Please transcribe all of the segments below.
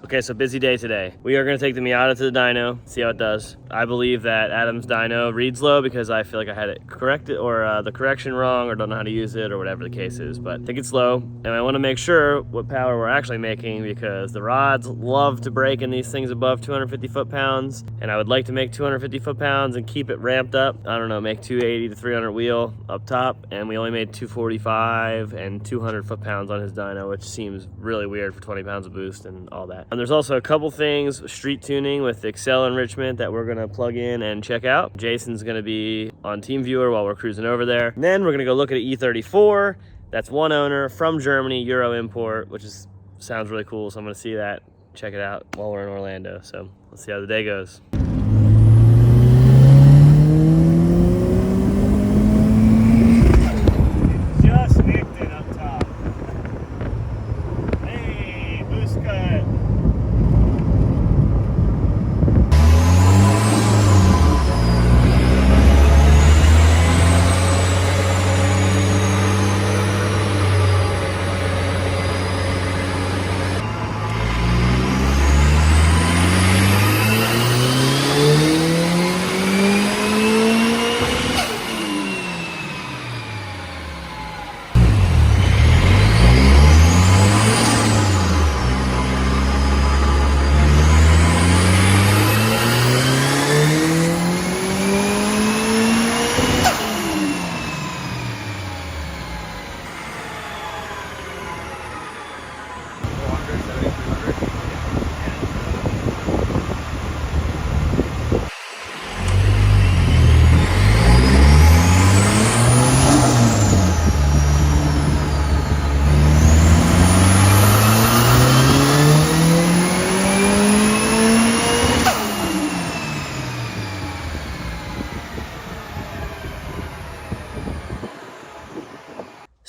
Okay, so busy day today. We are gonna take the Miata to the dyno, see how it does. I believe that Adam's dyno reads low because I feel like I had it corrected or the correction wrong or don't know how to use it or whatever the case is, but I think it's low. And I wanna make sure what power we're actually making because the rods love to break in these things above 250 foot-pounds. And I would like to make 250 foot-pounds and keep it ramped up. I don't know, make 280 to 300 wheel up top. And we only made 245 and 200 foot-pounds on his dyno, which seems really weird for 20 pounds of boost and all that. And there's also a couple things, street tuning with Excel enrichment that we're gonna plug in and check out. Jason's gonna be on TeamViewer while we're cruising over there. And then we're gonna go look at an E34. That's one owner from Germany, Euro import, which sounds really cool. So I'm gonna see that, check it out while we're in Orlando. So let's see how the day goes.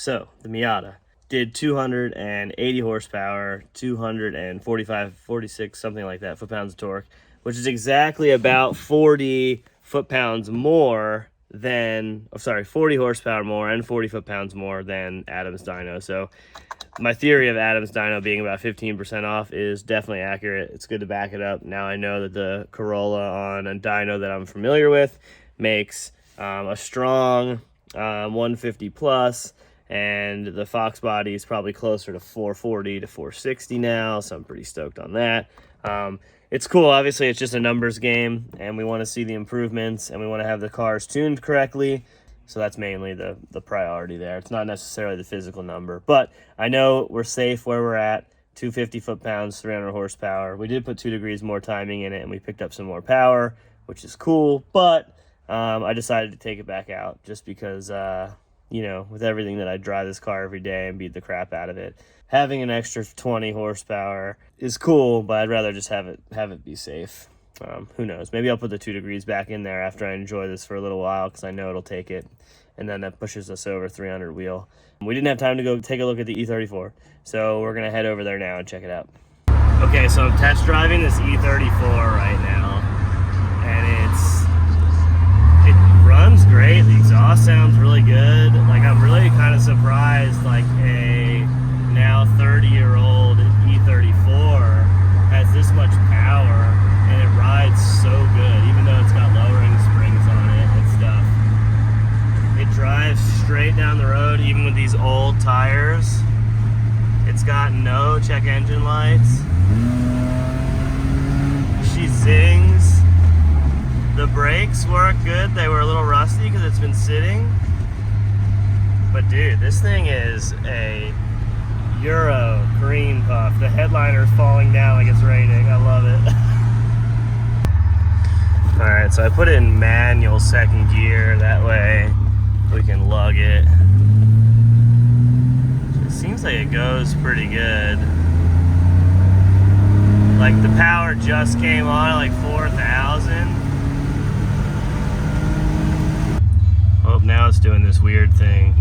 So the Miata did 280 horsepower, 245, 46, something like that, foot-pounds of torque, which is exactly about 40 foot-pounds more than, 40 horsepower more and 40 foot-pounds more than Adam's dyno. So my theory of Adam's dyno being about 15% off is definitely accurate. It's good to back it up. Now I know that the Corolla on a dyno that I'm familiar with makes a strong 150 plus, and the Fox body is probably closer to 440 to 460 now, so I'm pretty stoked on that. It's cool. Obviously, it's just a numbers game, and we want to see the improvements, and we want to have the cars tuned correctly, so that's mainly the priority there. It's not necessarily the physical number, but I know we're safe where we're at, 250 foot-pounds, 300 horsepower. We did put 2 degrees more timing in it, and we picked up some more power, which is cool, but I decided to take it back out just because you know, with everything that I drive this car every day and beat the crap out of it, having an extra 20 horsepower is cool, but I'd rather just have it be safe. Who knows? Maybe I'll put the 2 degrees back in there after I enjoy this for a little while because I know it'll take it, and then that pushes us over 300 wheel. We didn't have time to go take a look at the E34, so we're gonna head over there now and check it out. Okay, so I'm test driving this E34 right now, and it runs great. The exhaust sounds really good. Like, I'm really kind of surprised, like, a now 30-year-old E34 has this much power and it rides so good, even though it's got lowering springs on it and stuff. It drives straight down the road even with these old tires. It's got no check engine lights. She zings. The brakes work good. They were a little rusty because it's been sitting. But dude, this thing is a Euro green puff. The headliner is falling down like it's raining. I love it. Alright, so I put it in manual second gear. That way we can lug it. It seems like it goes pretty good. Like, the power just came on at like 4,000. Oh, now it's doing this weird thing.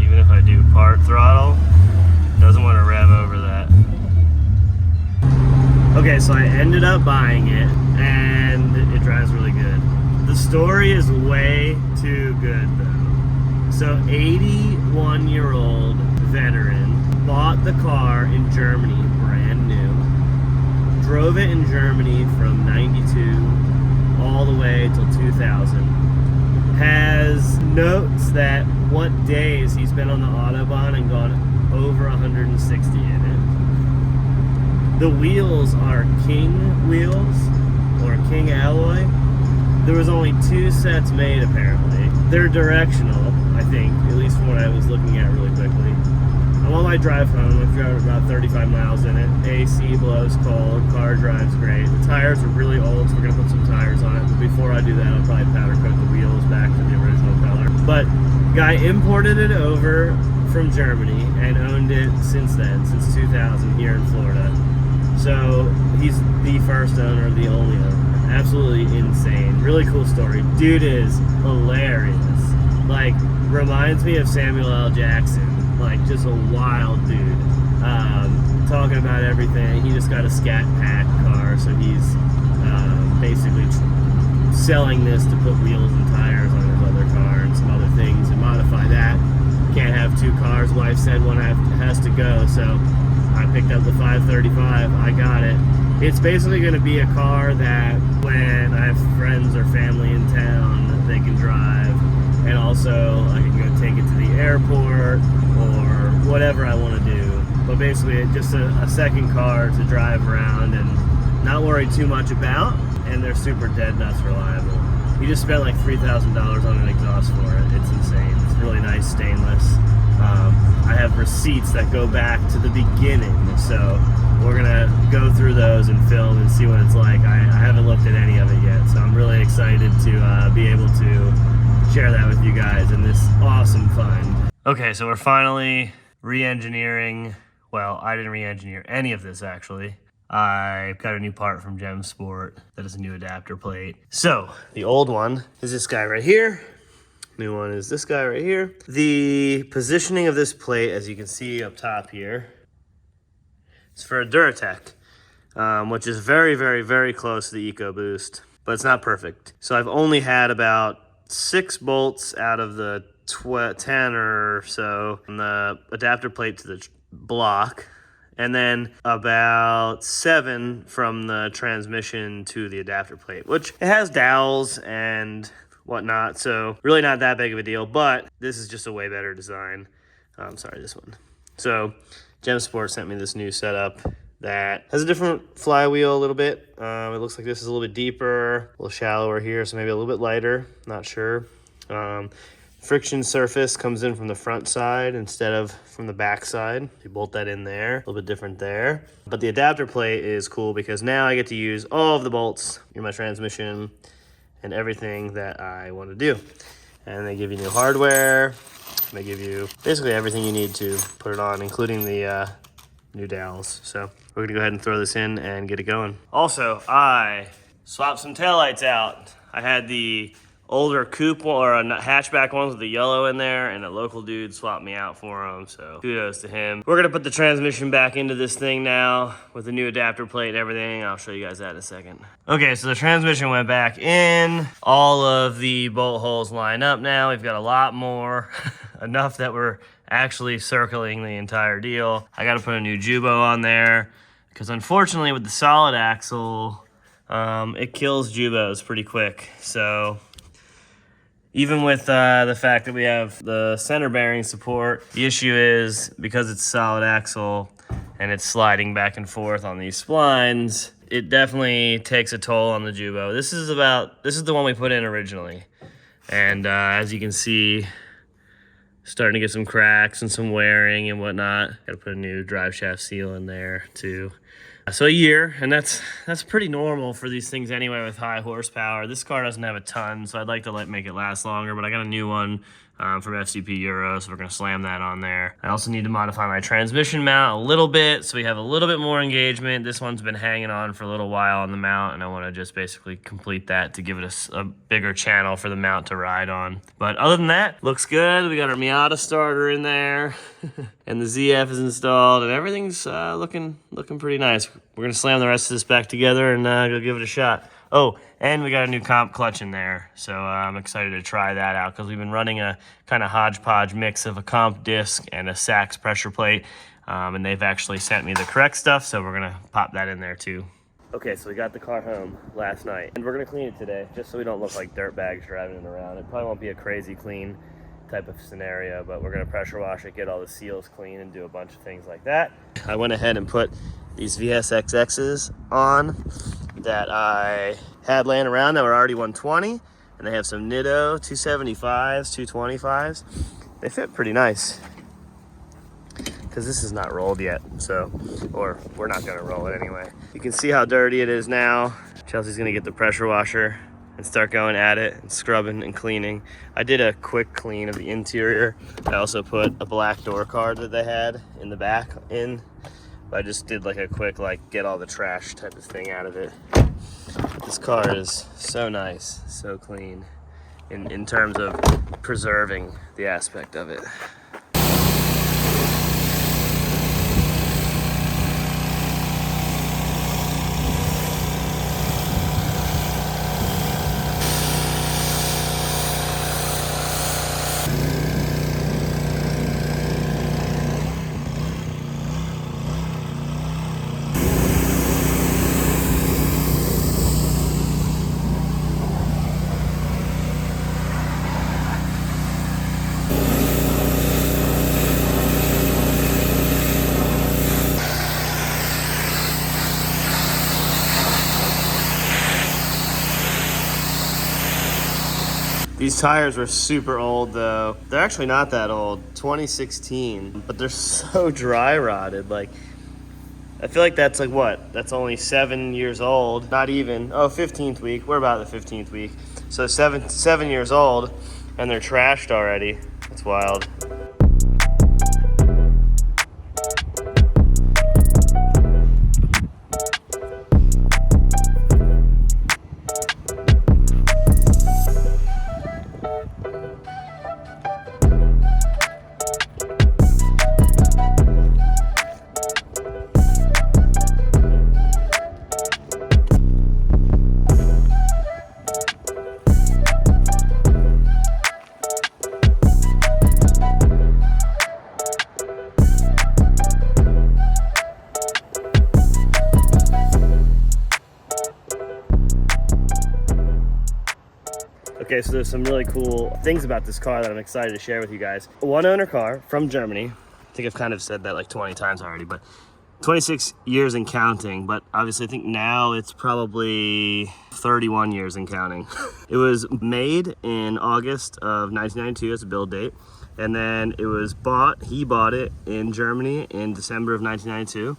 Even if I do part throttle, it doesn't want to rev over that. Okay, so I ended up buying it, and it drives really good. The story is way too good, though. So, 81-year-old the car in Germany, brand new. Drove it in Germany from 92 all the way till 2000. Has notes that what days he's been on the Autobahn and gone over 160 in it. The wheels are King wheels, or King alloy. There was only 2 sets made apparently. They're directional, I think, at least from what I was looking at really quickly. I'm on my drive home. I've driven about 35 miles in it. AC blows cold, car drives great. The tires are really old, so we're gonna put some tires on it. But before I do that, I'll probably powder coat the wheels back to the original color. But guy imported it over from Germany and owned it since then, since 2000 here in Florida. So he's the first owner, the only owner. Absolutely insane. Really cool story. Dude is hilarious. Like, reminds me of Samuel L. Jackson. Like, just a wild dude. Talking about everything. He just got a Scat Pack car, so he's basically selling this to put wheels and tires on his other car and some other things and modify that. Can't have 2 cars. Wife said one has to go, so I picked up the 535. I got it. It's basically going to be a car that when I have friends or family in town, they can drive, and also I can go take it to the airport or whatever I want to do. But basically just a second car to drive around and not worry too much about, and they're super dead nuts reliable. You just spent like $3,000 on an exhaust for it. It's insane. It's really nice stainless. I have receipts that go back to the beginning, so we're gonna go through those and film and see what it's like. I haven't looked at any of it yet, so I'm really excited to be able to share that with you guys in this awesome find. Okay, so we're finally re-engineering. Well, I didn't re-engineer any of this actually. I got a new part from Jemsport that is a new adapter plate. So the old one is this guy right here. New one is this guy right here. The positioning of this plate, as you can see up top here, it's for a Duratec, which is very, very, very close to the EcoBoost, but it's not perfect. So I've only had about 6 bolts out of the 10 or so from the adapter plate to the block, and then about 7 from the transmission to the adapter plate, which it has dowels and whatnot, so really not that big of a deal, but this is just a way better design. Sorry, this one. So Jemsport sent me this new setup that has a different flywheel a little bit. It looks like this is a little bit deeper, a little shallower here, so maybe a little bit lighter, not sure. Friction surface comes in from the front side instead of from the back side. You bolt that in there, a little bit different there. But the adapter plate is cool because now I get to use all of the bolts in my transmission and everything that I want to do. And they give you new hardware. They give you basically everything you need to put it on, including the new dowels. So we're gonna go ahead and throw this in and get it going. Also, I swapped some taillights out. I had the older coupe or hatchback ones with the yellow in there, and a local dude swapped me out for them, so kudos to him. We're gonna put the transmission back into this thing now with the new adapter plate and everything. I'll show you guys that in a second. Okay, so the transmission went back in. All of the bolt holes line up now. We've got a lot more, enough that we're actually circling the entire deal. I gotta put a new Jubo on there because unfortunately with the solid axle, it kills Jubos pretty quick. So even with the fact that we have the center bearing support, the issue is because it's solid axle and it's sliding back and forth on these splines, it definitely takes a toll on the Jubo. This is the one we put in originally. And as you can see, starting to get some cracks and some wearing and whatnot. Got to put a new drive shaft seal in there too. So a year, and that's pretty normal for these things anyway with high horsepower. This car doesn't have a ton, so I'd like to make it last longer, but I got a new one from FCP Euro, so we're gonna slam that on there. I also need to modify my transmission mount a little bit, so we have a little bit more engagement. This one's been hanging on for a little while on the mount, and I wanna just basically complete that to give it a bigger channel for the mount to ride on. But other than that, looks good. We got our Miata starter in there, and the ZF is installed, and everything's looking pretty nice. We're gonna slam the rest of this back together and go give it a shot. Oh, and we got a new comp clutch in there, so I'm excited to try that out because we've been running a kind of hodgepodge mix of a comp disc and a Sachs pressure plate, and they've actually sent me the correct stuff, so we're gonna pop that in there too. Okay, so we got the car home last night, and we're gonna clean it today, just so we don't look like dirt bags driving it around. It probably won't be a crazy clean type of scenario, but we're gonna pressure wash it, get all the seals clean, and do a bunch of things like that. I went ahead and put these VSXXs on that I had laying around that were already 120, and they have some Nitto 275s, 225s. They fit pretty nice because this is not rolled yet, so, or we're not gonna roll it anyway. You can see how dirty it is now. Chelsea's gonna get the pressure washer and start going at it and scrubbing and cleaning. I did a quick clean of the interior. I also put a black door card that they had in the back in. I just did like a quick, like, get all the trash type of thing out of it. This car is so nice, so clean in terms of preserving the aspect of it. These tires were super old though. They're actually not that old, 2016, but they're so dry rotted. Like, I feel like that's like what? That's only 7 years old, not even. Oh, 15th week, we're about the 15th week. So 7 years old and they're trashed already. That's wild. Okay, so there's some really cool things about this car that I'm excited to share with you guys. A one-owner car from Germany. I think I've kind of said that like 20 times already, but 26 years and counting, but obviously I think now it's probably 31 years and counting. It was made in August of 1992 as a build date, and then it was he bought it in Germany in December of 1992.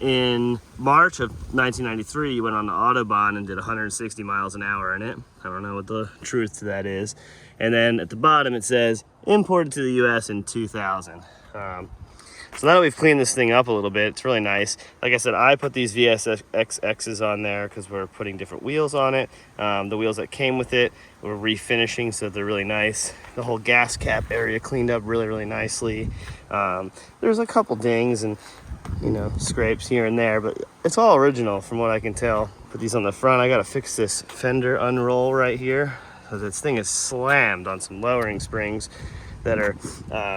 In March of 1993, you went on the Autobahn and did 160 miles an hour in it. I don't know what the truth to that is. And then at the bottom it says, imported to the US in 2000. So now that we've cleaned this thing up a little bit, it's really nice. Like I said, I put these VSXXs on there because we're putting different wheels on it. The wheels that came with it, we're refinishing so they're really nice. The whole gas cap area cleaned up really, really nicely. There's a couple dings and, you know, scrapes here and there, but it's all original from what I can tell. Put these on the front. I gotta fix this fender unroll right here because this thing is slammed on some lowering springs that are,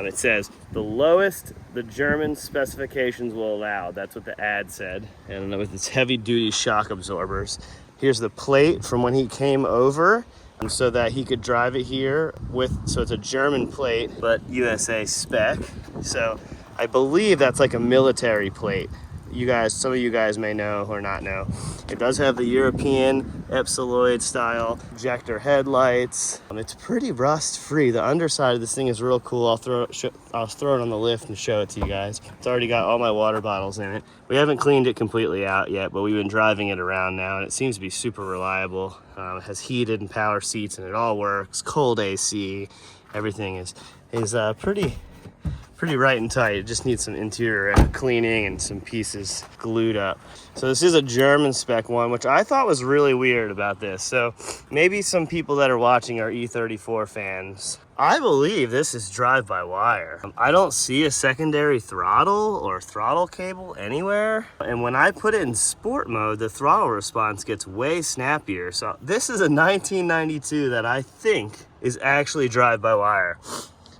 it says, the lowest the German specifications will allow. That's what the ad said. And with its heavy duty shock absorbers. Here's the plate from when he came over, and so that he could drive it here with, so it's a German plate, but USA spec. So I believe that's like a military plate. You guys, some of you guys may know or not know. It does have the European Epsiloid style injector headlights. It's pretty rust free. The underside of this thing is real cool. I'll throw it on the lift and show it to you guys. It's already got all my water bottles in it. We haven't cleaned it completely out yet, but we've been driving it around now and it seems to be super reliable. It has heated and power seats and it all works. Cold AC, everything is pretty pretty right and tight. It just needs some interior cleaning and some pieces glued up. So this is a German spec one, which I thought was really weird about this. So maybe some people that are watching are E34 fans. I believe this is drive-by-wire. I don't see a secondary throttle or throttle cable anywhere. And when I put it in sport mode, the throttle response gets way snappier. So this is a 1992 that I think is actually drive-by-wire.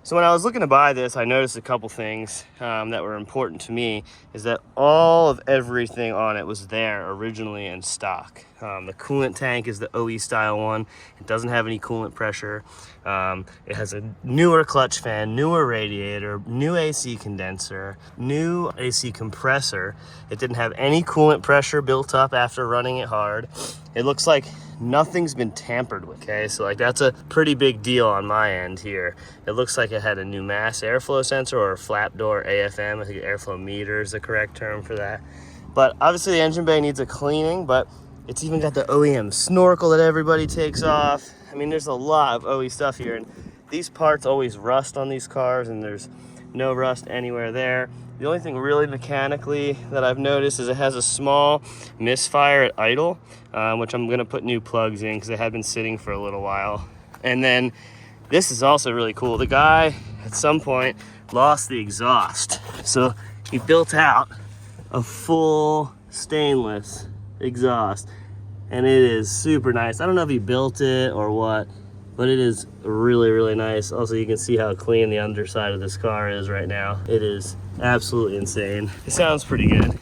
So when I was looking to buy this, I noticed a couple things that were important to me, is that all of everything on it was there originally in stock. The coolant tank is the OE style one. It doesn't have any coolant pressure. It has a newer clutch fan, newer radiator, new AC condenser, new AC compressor. It didn't have any coolant pressure built up after running it hard. It looks like nothing's been tampered with, okay? So like that's a pretty big deal on my end here. It looks like it had a new mass airflow sensor or a flap door AFM. I think airflow meter is the correct term for that. But obviously the engine bay needs a cleaning, but it's even got the OEM snorkel that everybody takes off. I mean, there's a lot of OE stuff here, and these parts always rust on these cars, and there's no rust anywhere there. The only thing really mechanically that I've noticed is it has a small misfire at idle, which I'm gonna put new plugs in because they had been sitting for a little while. And then this is also really cool. The guy at some point lost the exhaust. So he built out a full stainless exhaust, and it is super nice. I don't know if he built it or what, but it is really, really nice. Also, you can see how clean the underside of this car is right now. It is absolutely insane. It sounds pretty good.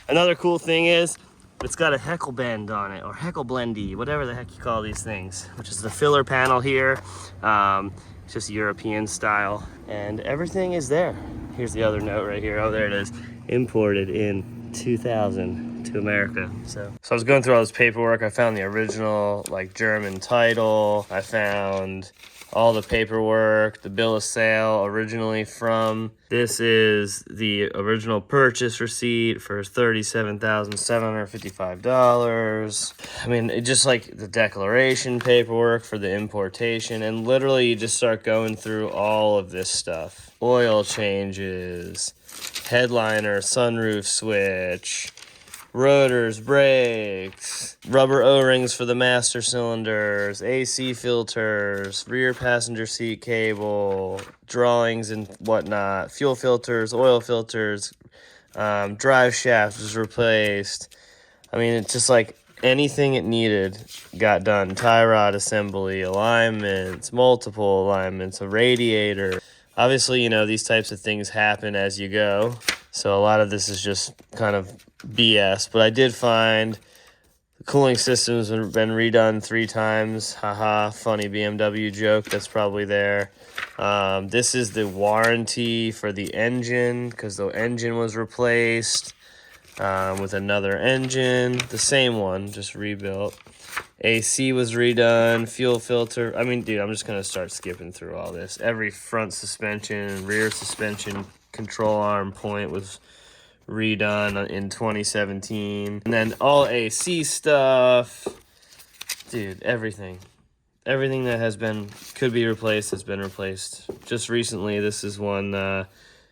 Another cool thing is it's got a heckle bend on it, or heckle blendy, whatever the heck you call these things, which is the filler panel here. It's just European style, and everything is there. Here's the other note right here. Oh, there it is. Imported in 2000 to America. So I was going through all this paperwork. I found the original like German title. I found all the paperwork, the bill of sale originally from. This is the original purchase receipt for $37,755. I mean, it just like the declaration paperwork for the importation, and literally you just start going through all of this stuff. Oil changes, headliner, sunroof switch, rotors, brakes, rubber O-rings for the master cylinders, AC filters, rear passenger seat cable, drawings and whatnot, fuel filters, oil filters, drive shaft was replaced. I mean, it's just like anything it needed got done. Tie rod assembly, alignments, multiple alignments, a radiator. Obviously, you know, these types of things happen as you go. So a lot of this is just kind of BS, but I did find the cooling system's been redone 3 times. Haha, funny BMW joke that's probably there. This is the warranty for the engine, because the engine was replaced with another engine, the same one, just rebuilt. AC was redone, fuel filter. I mean, dude, I'm just gonna start skipping through all this. Every front suspension, rear suspension control arm point was redone in 2017. And then all AC stuff. Dude, everything that could be replaced has been replaced. Just recently, this is one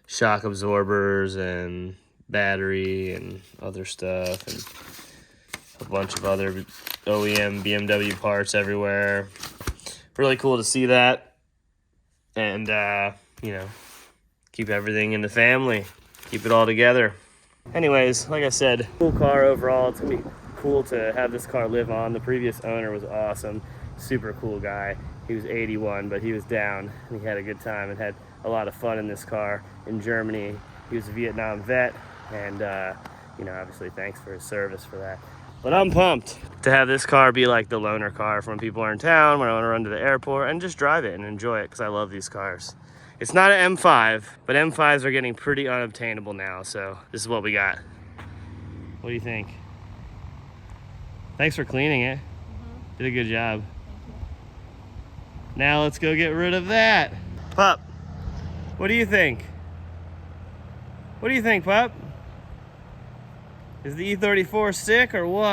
shock absorbers and battery and other stuff, and a bunch of other OEM BMW parts everywhere. Really cool to see that. And, you know, keep everything in the family. Keep it all together. Anyways, like I said, cool car overall. It's gonna be cool to have this car live on. The previous owner was awesome. Super cool guy. He was 81, but he was down, and he had a good time and had a lot of fun in this car in Germany. He was a Vietnam vet, and, you know, obviously thanks for his service for that. But I'm pumped to have this car be like the loaner car for when people are in town, when I want to run to the airport, and just drive it and enjoy it, because I love these cars. It's not an M5, but M5s are getting pretty unobtainable now, so this is what we got. What do you think? Thanks for cleaning it. Did a good job. Now let's go get rid of that. Pup, what do you think? What do you think, pup? Is the E34 sick or what?